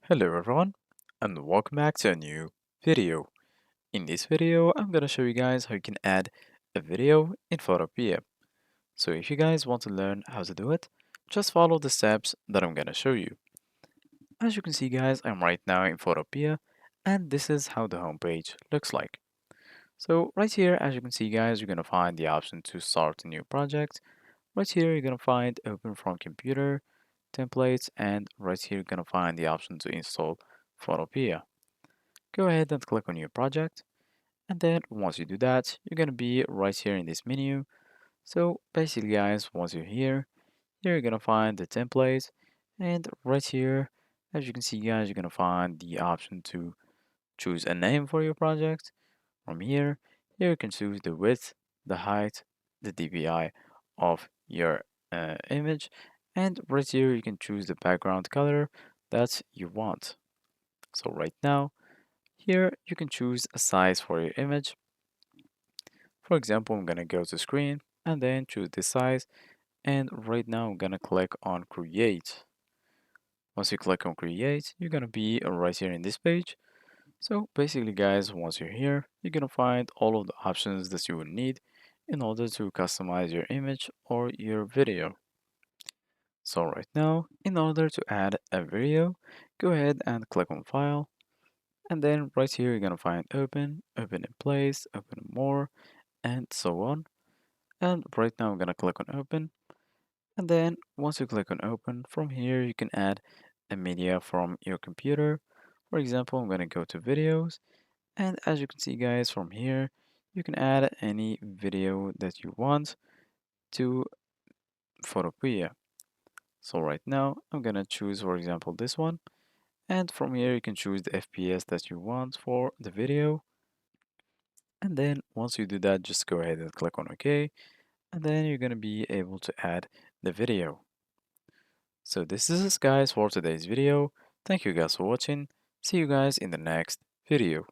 Hello everyone, and welcome back to a new video. In this video, I'm gonna show you guys how you can add a video in Photopea. So if you guys want to learn how to do it, just follow the steps that I'm gonna show you. As you can see guys, I'm right now in Photopea, and this is how the homepage looks like. So right here, as you can see guys, you're gonna find the option to start a new project. Right here, you're gonna find open from computer, templates, and right here, you're gonna find the option to install Photopea. Go ahead and click on your project, and then once you do that, you're gonna be right here in this menu. So basically guys, once you're here you're gonna find the template, and right here, as you can see guys, you're gonna find the option to choose a name for your project. From here you can choose the width, the height, the DPI of your image, and right here you can choose the background color that you want. So right now, here you can choose a size for your image. For example, I'm gonna go to screen and then choose this size, and right now I'm gonna click on create. Once you click on create, you're gonna be right here in this page. So basically guys, once you're here, you're gonna find all of the options that you would need in order to customize your image or your video. So right now, in order to add a video, go ahead and click on file, and then right here you're gonna find open, open in place, open more, and so on. And right now I'm gonna click on open. And then once you click on open, from here you can add a media from your computer. For example, I'm gonna go to videos, and as you can see guys, from here you can add any video that you want to Photopea. So right now I'm gonna choose, for example, this one, and from here you can choose the FPS that you want for the video. And then once you do that, just go ahead and click on OK, and then you're gonna be able to add the video. So this is it guys for today's video. Thank you guys for watching. See you guys in the next video.